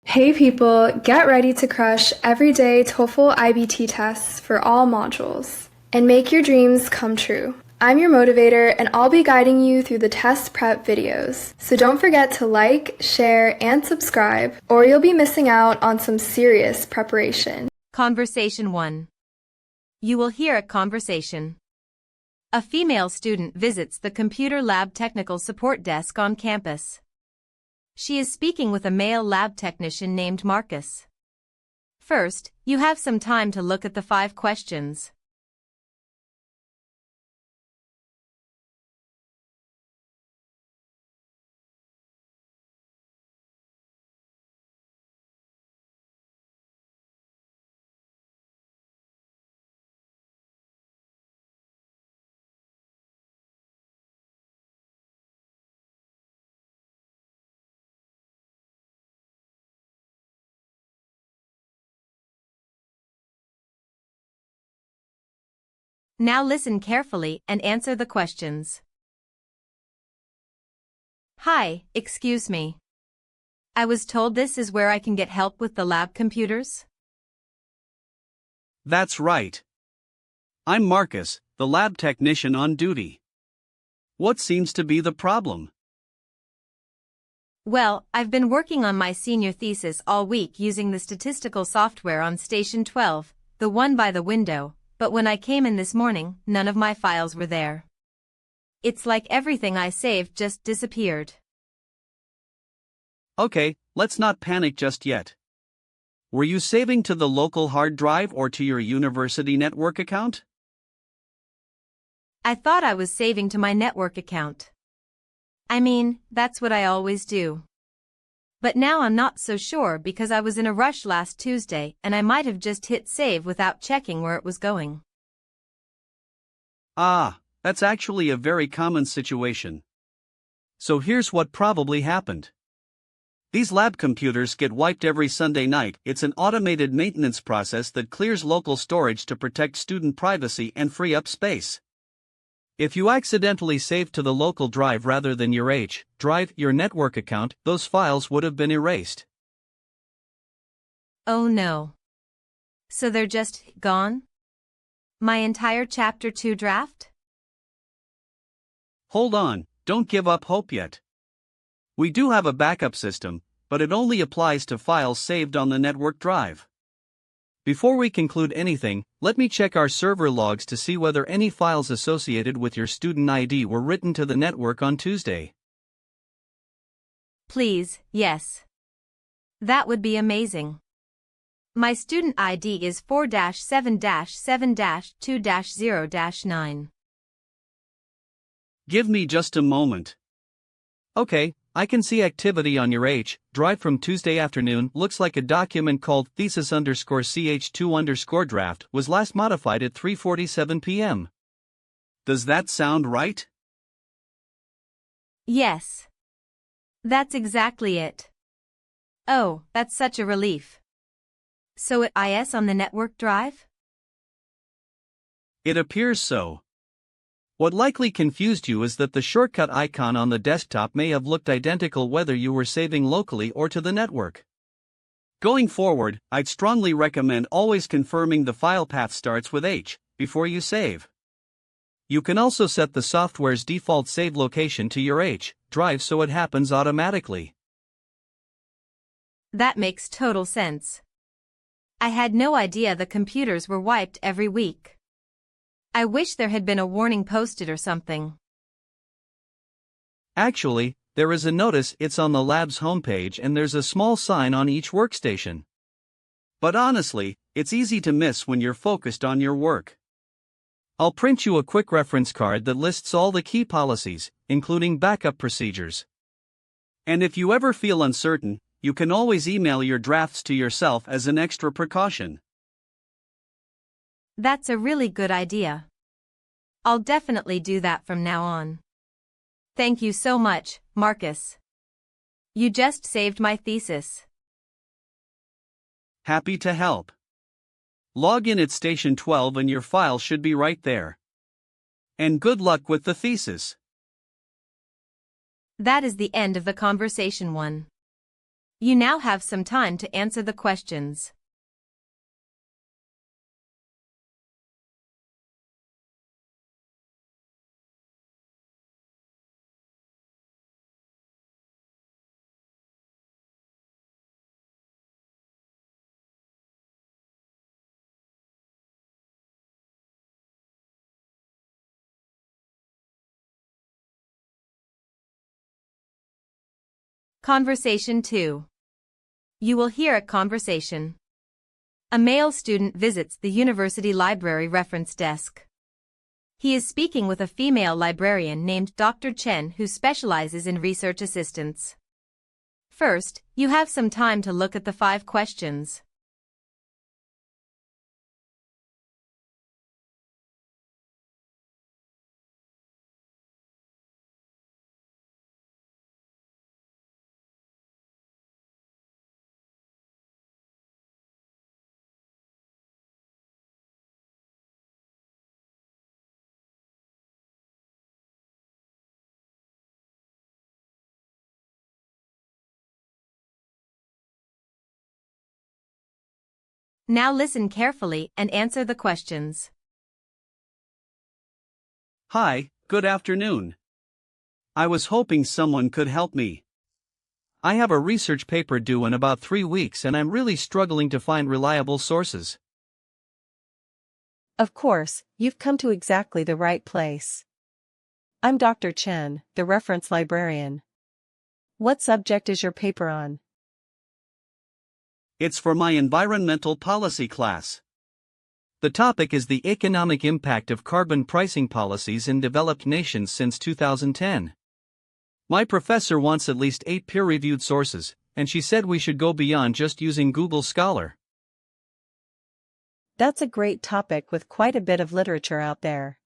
Hey people, get ready to crush everyday TOEFL iBT tests for all modules and make your dreams come true. I'm your motivator and I'll be guiding you through the test prep videos. So don't forget to like, share, and subscribe or you'll be missing out on some serious preparation. Conversation 1. You will hear a conversation. A female student visits the computer lab technical support desk on campus. She is speaking with a male lab technician named Marcus. First, you have some time to look at the 5 questions. Now listen carefully and answer the questions. Hi, excuse me. I was told this is where I can get help with the lab computers? That's right. I'm Marcus, the lab technician on duty. What seems to be the problem? Well, I've been working on my senior thesis all week using the statistical software on Station 12, the one by the window, but when I came in this morning, none of my files were there. It's like everything I saved just disappeared. Okay, let's not panic just yet. Were you saving to the local hard drive or to your university network account? I thought I was saving to my network account. I mean, that's what I always do. But now I'm not so sure because I was in a rush last Tuesday and I might have just hit save without checking where it was going. Ah, that's actually a very common situation. So here's what probably happened. These lab computers get wiped every Sunday night. It's an automated maintenance process that clears local storage to protect student privacy and free up space. If you accidentally saved to the local drive rather than your drive, your network account, those files would have been erased. Oh no. So they're just gone? My entire Chapter 2 draft? Hold on, don't give up hope yet. We do have a backup system, but it only applies to files saved on the network drive. Before we conclude anything, let me check our server logs to see whether any files associated with your student ID were written to the network on Tuesday. Please, yes. That would be amazing. My student ID is 4-7-7-2-0-9. Give me just a moment. Okay, I can see activity on your drive from Tuesday afternoon. Looks like a document called thesis_ch2_draft was last modified at 3:47 p.m. Does that sound right? Yes. That's exactly it. Oh, that's such a relief. So it is on the network drive? It appears so. What likely confused you is that the shortcut icon on the desktop may have looked identical whether you were saving locally or to the network. Going forward, I'd strongly recommend always confirming the file path starts with before you save. You can also set the software's default save location to your drive so it happens automatically. That makes total sense. I had no idea the computers were wiped every week. I wish there had been a warning posted or something. Actually, there is a notice. It's on the lab's homepage and there's a small sign on each workstation. But honestly, it's easy to miss when you're focused on your work. I'll print you a quick reference card that lists all the key policies, including backup procedures. And if you ever feel uncertain, you can always email your drafts to yourself as an extra precaution. That's a really good idea. I'll definitely do that from now on. Thank you so much, Marcus. You just saved my thesis. Happy to help. Log in at Station 12 and your file should be right there. And good luck with the thesis. That is the end of the conversation 1. You now have some time to answer the questions. Conversation 2. You will hear a conversation. A male student visits the university library reference desk. He is speaking with a female librarian named Dr. Chen who specializes in research assistance. First, you have some time to look at the 5 questions. Now listen carefully and answer the questions. Hi, good afternoon. I was hoping someone could help me. I have a research paper due in about 3 weeks and I'm really struggling to find reliable sources. Of course, you've come to exactly the right place. I'm Dr. Chen, the reference librarian. What subject is your paper on? It's for my environmental policy class. The topic is the economic impact of carbon pricing policies in developed nations since 2010. My professor wants at least 8 peer-reviewed sources, and she said we should go beyond just using Google Scholar. That's a great topic with quite a bit of literature out there.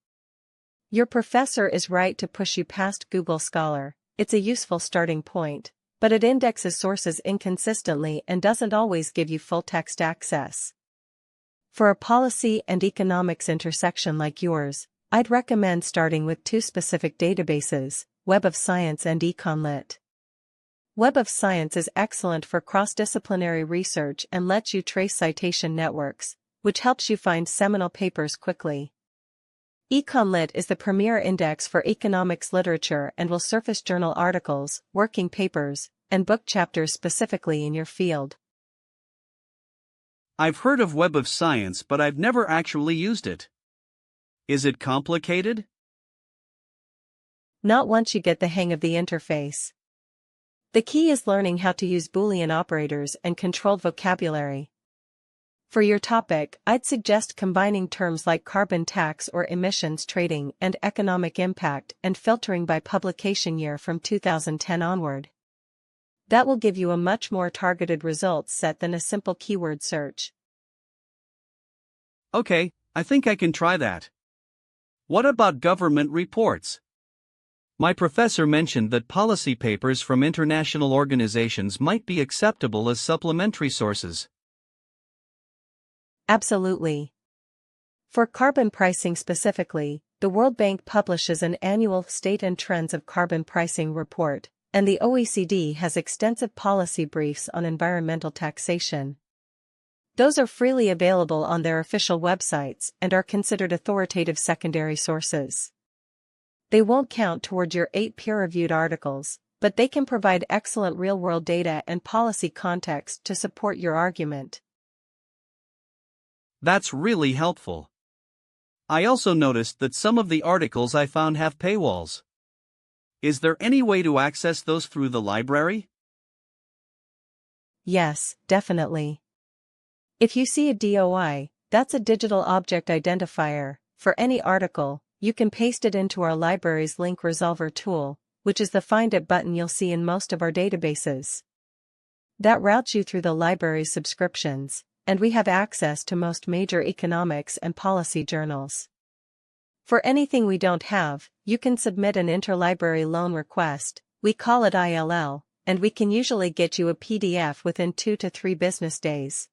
Your professor is right to push you past Google Scholar. It's a useful starting point, but it indexes sources inconsistently and doesn't always give you full text access. For a policy and economics intersection like yours, I'd recommend starting with 2 specific databases, Web of Science and EconLit. Web of Science is excellent for cross-disciplinary research and lets you trace citation networks, which helps you find seminal papers quickly. EconLit is the premier index for economics literature and will surface journal articles, working papers, and book chapters specifically in your field. I've heard of Web of Science, but I've never actually used it. Is it complicated? Not once you get the hang of the interface. The key is learning how to use Boolean operators and controlled vocabulary. For your topic, I'd suggest combining terms like carbon tax or emissions trading and economic impact and filtering by publication year from 2010 onward. That will give you a much more targeted results set than a simple keyword search. Okay, I think I can try that. What about government reports? My professor mentioned that policy papers from international organizations might be acceptable as supplementary sources. Absolutely. For carbon pricing specifically, the World Bank publishes an annual State and Trends of Carbon Pricing report, and the OECD has extensive policy briefs on environmental taxation. Those are freely available on their official websites and are considered authoritative secondary sources. They won't count toward your 8 peer-reviewed articles, but they can provide excellent real-world data and policy context to support your argument. That's really helpful. I also noticed that some of the articles I found have paywalls. Is there any way to access those through the library? Yes, definitely. If you see a DOI, that's a digital object identifier, for any article, you can paste it into our library's link resolver tool, which is the Find It button you'll see in most of our databases. That routes you through the library's subscriptions, and we have access to most major economics and policy journals. For anything we don't have, you can submit an interlibrary loan request, we call it ILL, and we can usually get you a PDF within 2 to 3 business days.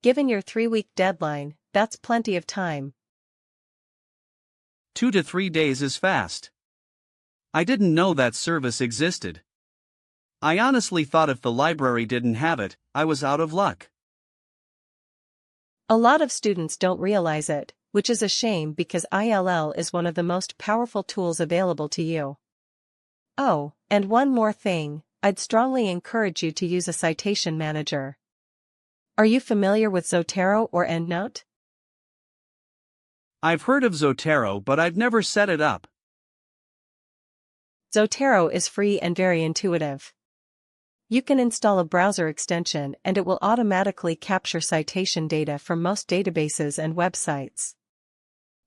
Given your 3-week deadline, that's plenty of time. 2 to 3 days is fast. I didn't know that service existed. I honestly thought if the library didn't have it, I was out of luck. A lot of students don't realize it, which is a shame because ILL is one of the most powerful tools available to you. Oh, and one more thing, I'd strongly encourage you to use a citation manager. Are you familiar with Zotero or EndNote? I've heard of Zotero, but I've never set it up. Zotero is free and very intuitive. You can install a browser extension and it will automatically capture citation data from most databases and websites.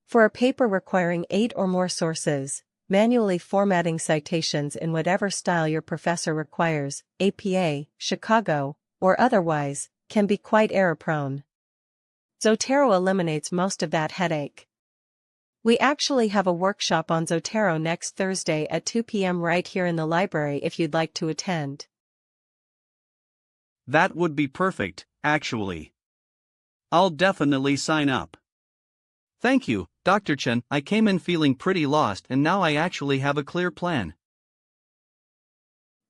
For a paper requiring 8 or more sources, manually formatting citations in whatever style your professor requires, APA, Chicago, or otherwise, can be quite error-prone. Zotero eliminates most of that headache. We actually have a workshop on Zotero next Thursday at 2 p.m. right here in the library if you'd like to attend. That would be perfect, actually. I'll definitely sign up. Thank you, Dr. Chen. I came in feeling pretty lost and now I actually have a clear plan.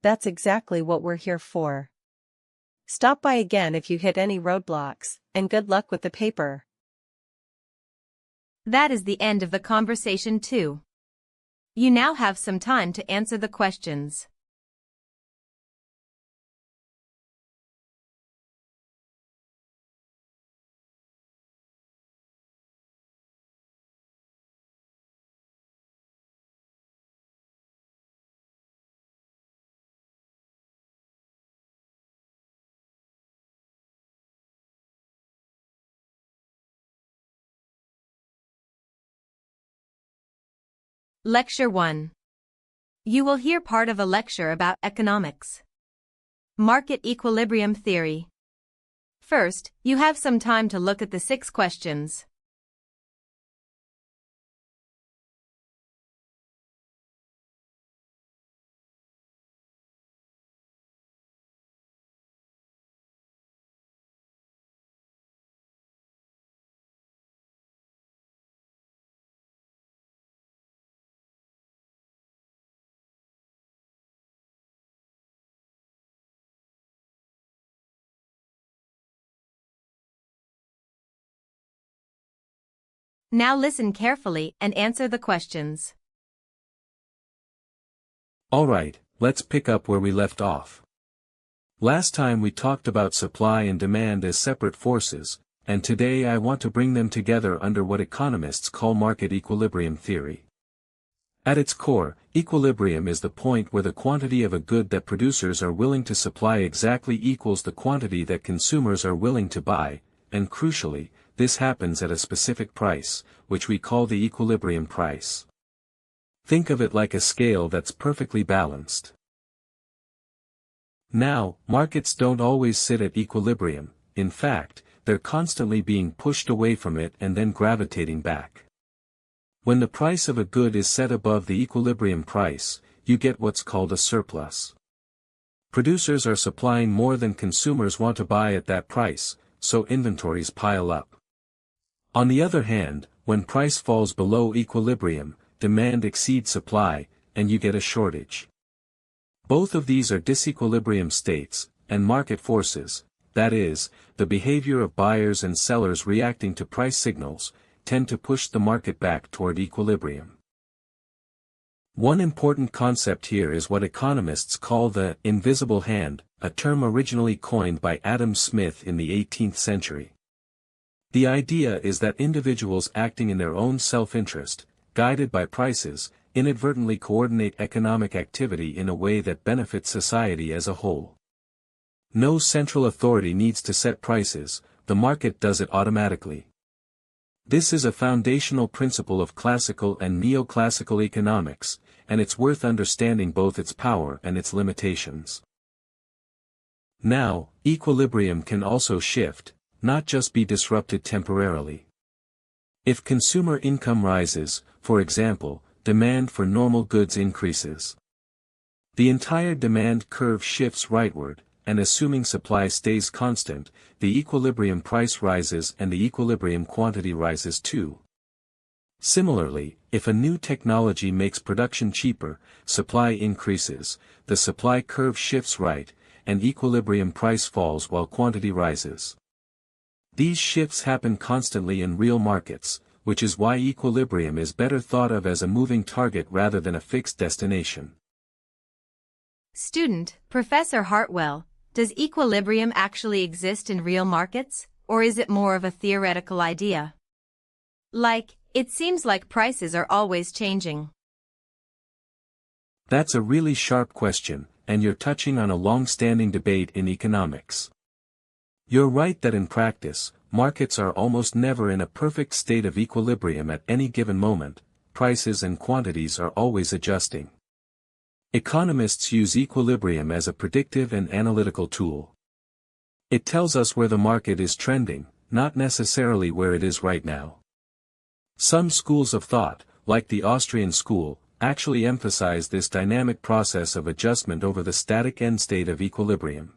That's exactly what we're here for. Stop by again if you hit any roadblocks, and good luck with the paper. That is the end of the conversation too. You now have some time to answer the questions. Lecture 1. You will hear part of a lecture about economics. Market equilibrium theory. First, you have some time to look at the 6 questions. Now listen carefully and answer the questions. Alright, let's pick up where we left off. Last time we talked about supply and demand as separate forces, and today I want to bring them together under what economists call market equilibrium theory. At its core, equilibrium is the point where the quantity of a good that producers are willing to supply exactly equals the quantity that consumers are willing to buy, and crucially, this happens at a specific price, which we call the equilibrium price. Think of it like a scale that's perfectly balanced. Now, markets don't always sit at equilibrium, in fact, they're constantly being pushed away from it and then gravitating back. When the price of a good is set above the equilibrium price, you get what's called a surplus. Producers are supplying more than consumers want to buy at that price, so inventories pile up. On the other hand, when price falls below equilibrium, demand exceeds supply, and you get a shortage. Both of these are disequilibrium states, and market forces, that is, the behavior of buyers and sellers reacting to price signals, tend to push the market back toward equilibrium. One important concept here is what economists call the invisible hand, a term originally coined by Adam Smith in the 18th century. The idea is that individuals acting in their own self-interest, guided by prices, inadvertently coordinate economic activity in a way that benefits society as a whole. No central authority needs to set prices, the market does it automatically. This is a foundational principle of classical and neoclassical economics, and it's worth understanding both its power and its limitations. Now, equilibrium can also shift, not just be disrupted temporarily. If consumer income rises, for example, demand for normal goods increases. The entire demand curve shifts rightward, and assuming supply stays constant, the equilibrium price rises and the equilibrium quantity rises too. Similarly, if a new technology makes production cheaper, supply increases, the supply curve shifts right, and equilibrium price falls while quantity rises. These shifts happen constantly in real markets, which is why equilibrium is better thought of as a moving target rather than a fixed destination. Student, Professor Hartwell, does equilibrium actually exist in real markets, or is it more of a theoretical idea? Like, it seems like prices are always changing. That's a really sharp question, and you're touching on a long-standing debate in economics. You're right that in practice, markets are almost never in a perfect state of equilibrium at any given moment. Prices and quantities are always adjusting. Economists use equilibrium as a predictive and analytical tool. It tells us where the market is trending, not necessarily where it is right now. Some schools of thought, like the Austrian school, actually emphasize this dynamic process of adjustment over the static end state of equilibrium.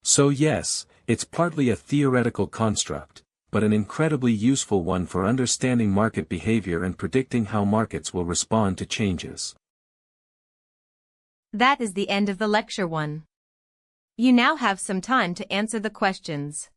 So yes, it's partly a theoretical construct, but an incredibly useful one for understanding market behavior and predicting how markets will respond to changes. That is the end of the lecture 1. You now have some time to answer the questions.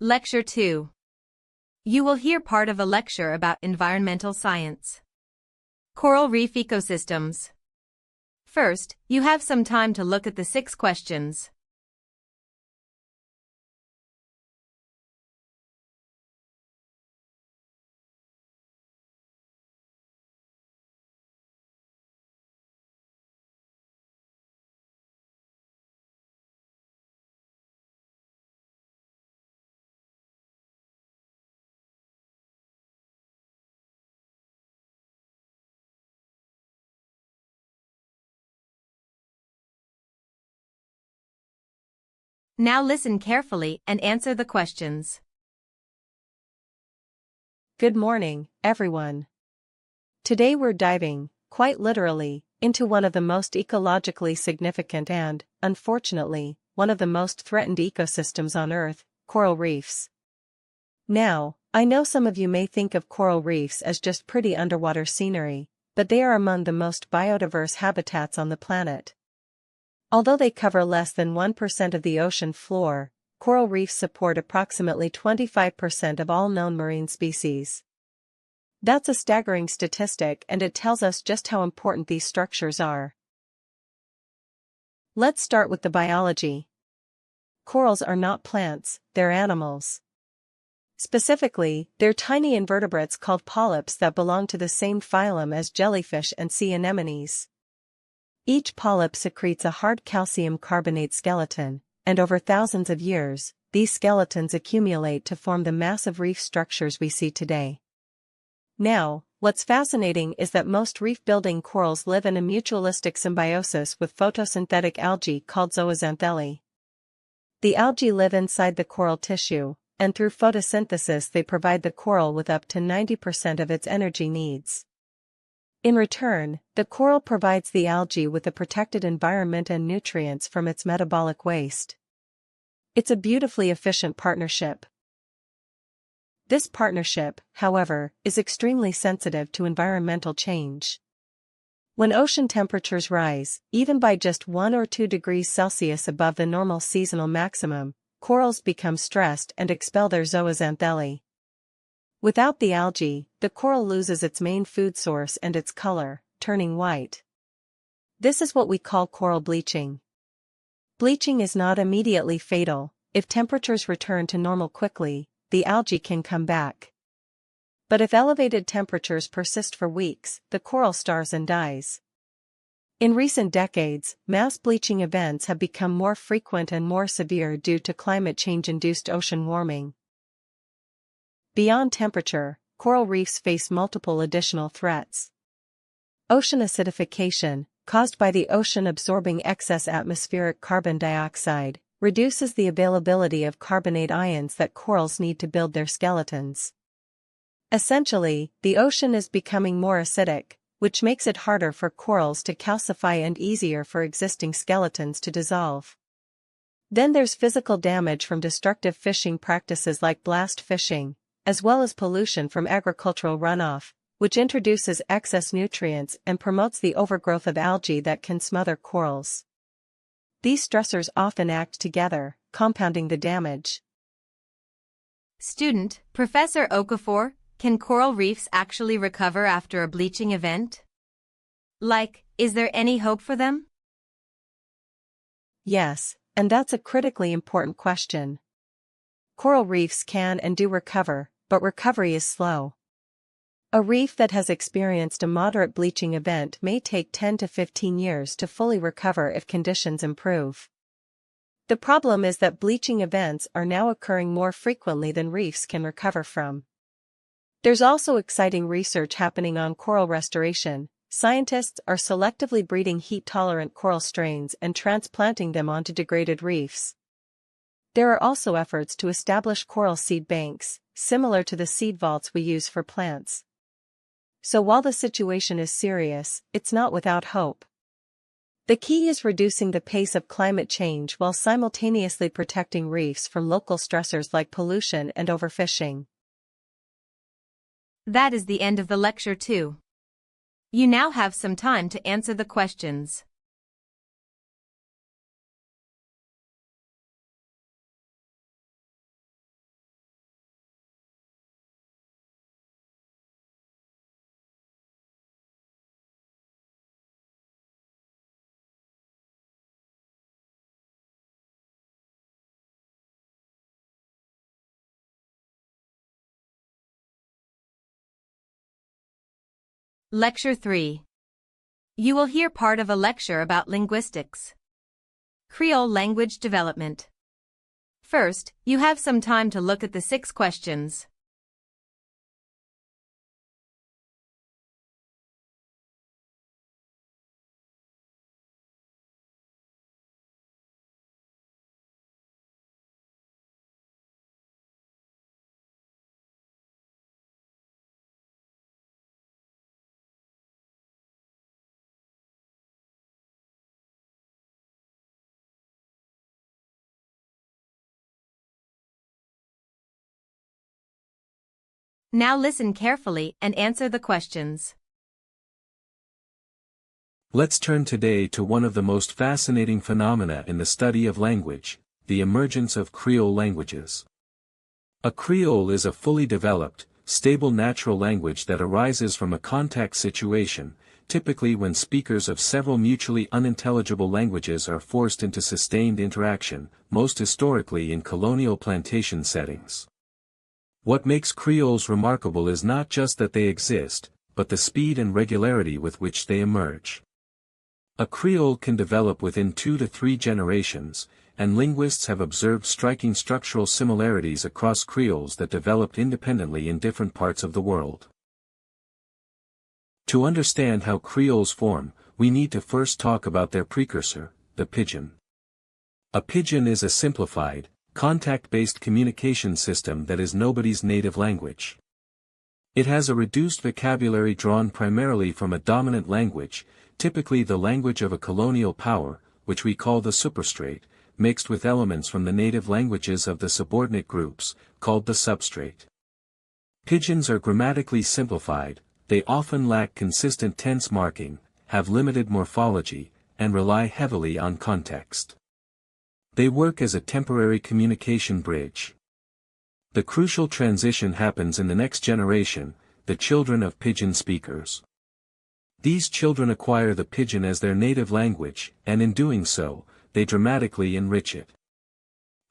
Lecture 2. You will hear part of a lecture about environmental science. Coral reef ecosystems. First, you have some time to look at the 6 questions. Now listen carefully and answer the questions. Good morning, everyone. Today we're diving, quite literally, into one of the most ecologically significant and, unfortunately, one of the most threatened ecosystems on Earth, coral reefs. Now, I know some of you may think of coral reefs as just pretty underwater scenery, but they are among the most biodiverse habitats on the planet. Although they cover less than 1% of the ocean floor, coral reefs support approximately 25% of all known marine species. That's a staggering statistic, and it tells us just how important these structures are. Let's start with the biology. Corals are not plants, they're animals. Specifically, they're tiny invertebrates called polyps that belong to the same phylum as jellyfish and sea anemones. Each polyp secretes a hard calcium carbonate skeleton, and over thousands of years, these skeletons accumulate to form the massive reef structures we see today. Now, what's fascinating is that most reef-building corals live in a mutualistic symbiosis with photosynthetic algae called zooxanthellae. The algae live inside the coral tissue, and through photosynthesis they provide the coral with up to 90% of its energy needs. In return, the coral provides the algae with a protected environment and nutrients from its metabolic waste. It's a beautifully efficient partnership. This partnership, however, is extremely sensitive to environmental change. When ocean temperatures rise, even by just 1 or 2 degrees Celsius above the normal seasonal maximum, corals become stressed and expel their zooxanthellae. Without the algae, the coral loses its main food source and its color, turning white. This is what we call coral bleaching. Bleaching is not immediately fatal. If temperatures return to normal quickly, the algae can come back. But if elevated temperatures persist for weeks, the coral stars and dies. In recent decades, mass bleaching events have become more frequent and more severe due to climate change-induced ocean warming. Beyond temperature, coral reefs face multiple additional threats. Ocean acidification, caused by the ocean absorbing excess atmospheric carbon dioxide, reduces the availability of carbonate ions that corals need to build their skeletons. Essentially, the ocean is becoming more acidic, which makes it harder for corals to calcify and easier for existing skeletons to dissolve. Then there's physical damage from destructive fishing practices like blast fishing, as well as pollution from agricultural runoff, which introduces excess nutrients and promotes the overgrowth of algae that can smother corals. These stressors often act together, compounding the damage. Student, Professor Okafor, can coral reefs actually recover after a bleaching event? Is there any hope for them? Yes, and that's a critically important question. Coral reefs can and do recover, but recovery is slow. A reef that has experienced a moderate bleaching event may take 10 to 15 years to fully recover if conditions improve. The problem is that bleaching events are now occurring more frequently than reefs can recover from. There's also exciting research happening on coral restoration. Scientists are selectively breeding heat-tolerant coral strains and transplanting them onto degraded reefs. There are also efforts to establish coral seed banks, similar to the seed vaults we use for plants. So while the situation is serious, it's not without hope. The key is reducing the pace of climate change while simultaneously protecting reefs from local stressors like pollution and overfishing. That is the end of the lecture too. You now have some time to answer the questions. Lecture 3. You will hear part of a lecture about linguistics. Creole language development. First, you have some time to look at the 6 questions. Now listen carefully and answer the questions. Let's turn today to one of the most fascinating phenomena in the study of language, the emergence of Creole languages. A Creole is a fully developed, stable natural language that arises from a contact situation, typically when speakers of several mutually unintelligible languages are forced into sustained interaction, most historically in colonial plantation settings. What makes Creoles remarkable is not just that they exist, but the speed and regularity with which they emerge. A Creole can develop within 2 to 3 generations, and linguists have observed striking structural similarities across Creoles that developed independently in different parts of the world. To understand how Creoles form, we need to first talk about their precursor, the pidgin. A pidgin is a simplified, contact-based communication system that is nobody's native language. It has a reduced vocabulary drawn primarily from a dominant language, typically the language of a colonial power, which we call the superstrate, mixed with elements from the native languages of the subordinate groups, called the substrate. Pidgins are grammatically simplified, they often lack consistent tense marking, have limited morphology, and rely heavily on context. They work as a temporary communication bridge. The crucial transition happens in the next generation, the children of pidgin speakers. These children acquire the pidgin as their native language, and in doing so, they dramatically enrich it.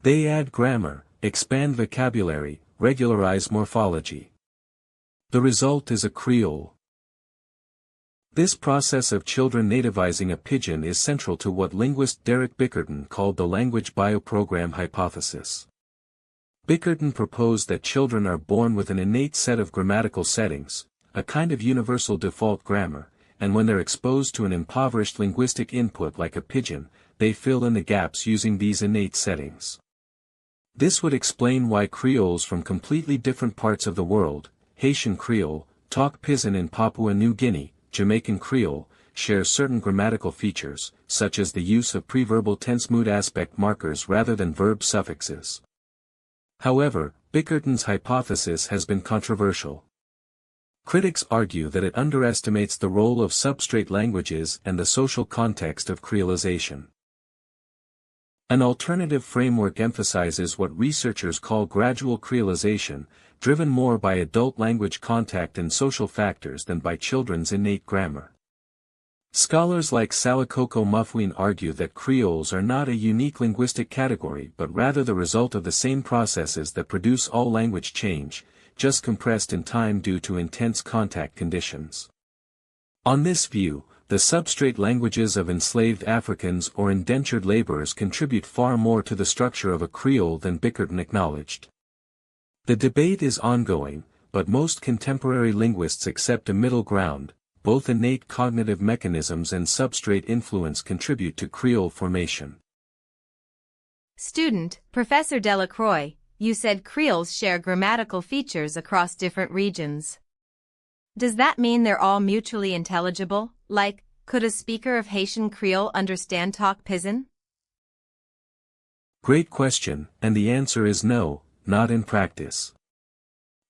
They add grammar, expand vocabulary, regularize morphology. The result is a Creole. This process of children nativizing a pidgin is central to what linguist Derek Bickerton called the language bioprogram hypothesis. Bickerton proposed that children are born with an innate set of grammatical settings, a kind of universal default grammar, and when they're exposed to an impoverished linguistic input like a pidgin, they fill in the gaps using these innate settings. This would explain why Creoles from completely different parts of the world, Haitian Creole, talk Pidgin in Papua New Guinea, Jamaican Creole, share certain grammatical features, such as the use of preverbal tense mood aspect markers rather than verb suffixes. However, Bickerton's hypothesis has been controversial. Critics argue that it underestimates the role of substrate languages and the social context of creolization. An alternative framework emphasizes what researchers call gradual creolization, driven more by adult language contact and social factors than by children's innate grammar. Scholars like Salakoko Mufween argue that Creoles are not a unique linguistic category but rather the result of the same processes that produce all language change, just compressed in time due to intense contact conditions. On this view, the substrate languages of enslaved Africans or indentured laborers contribute far more to the structure of a Creole than Bickerton acknowledged. The debate is ongoing, but most contemporary linguists accept a middle ground. Both innate cognitive mechanisms and substrate influence contribute to Creole formation. Student, Professor Delacroix, you said Creoles share grammatical features across different regions. Does that mean they're all mutually intelligible? Like, could a speaker of Haitian Creole understand talk Pidgin? Great question, and the answer is no, not in practice.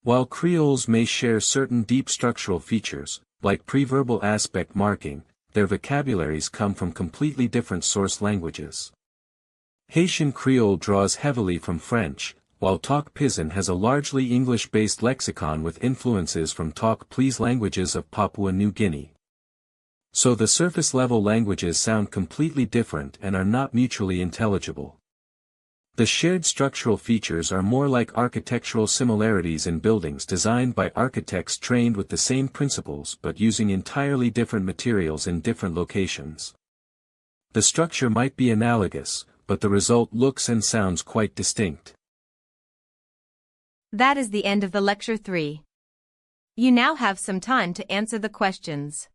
While Creoles may share certain deep structural features, like preverbal aspect marking, their vocabularies come from completely different source languages. Haitian Creole draws heavily from French, while talk Pidgin has a largely English-based lexicon with influences from talk Please languages of Papua New Guinea. So the surface-level languages sound completely different and are not mutually intelligible. The shared structural features are more like architectural similarities in buildings designed by architects trained with the same principles but using entirely different materials in different locations. The structure might be analogous, but the result looks and sounds quite distinct. That is the end of the Lecture 3. You now have some time to answer the questions.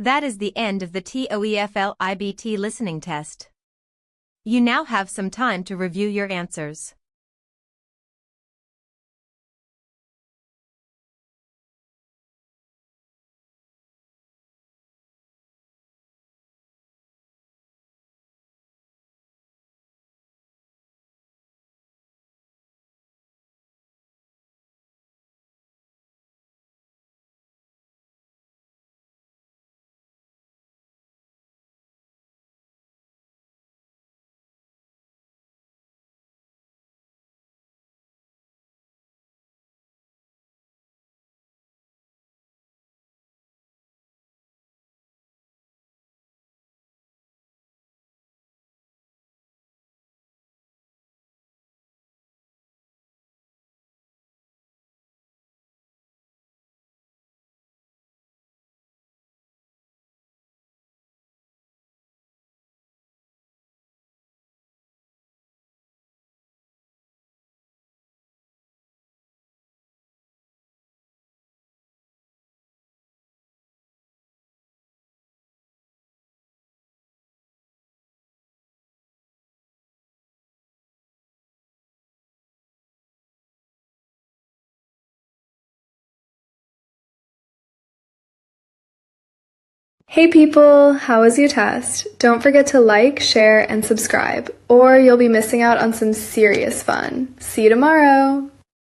That is the end of the TOEFL iBT listening test. You now have some time to review your answers. Hey people, how was your test? Don't forget to like, share, and subscribe, or you'll be missing out on some serious fun. See you tomorrow!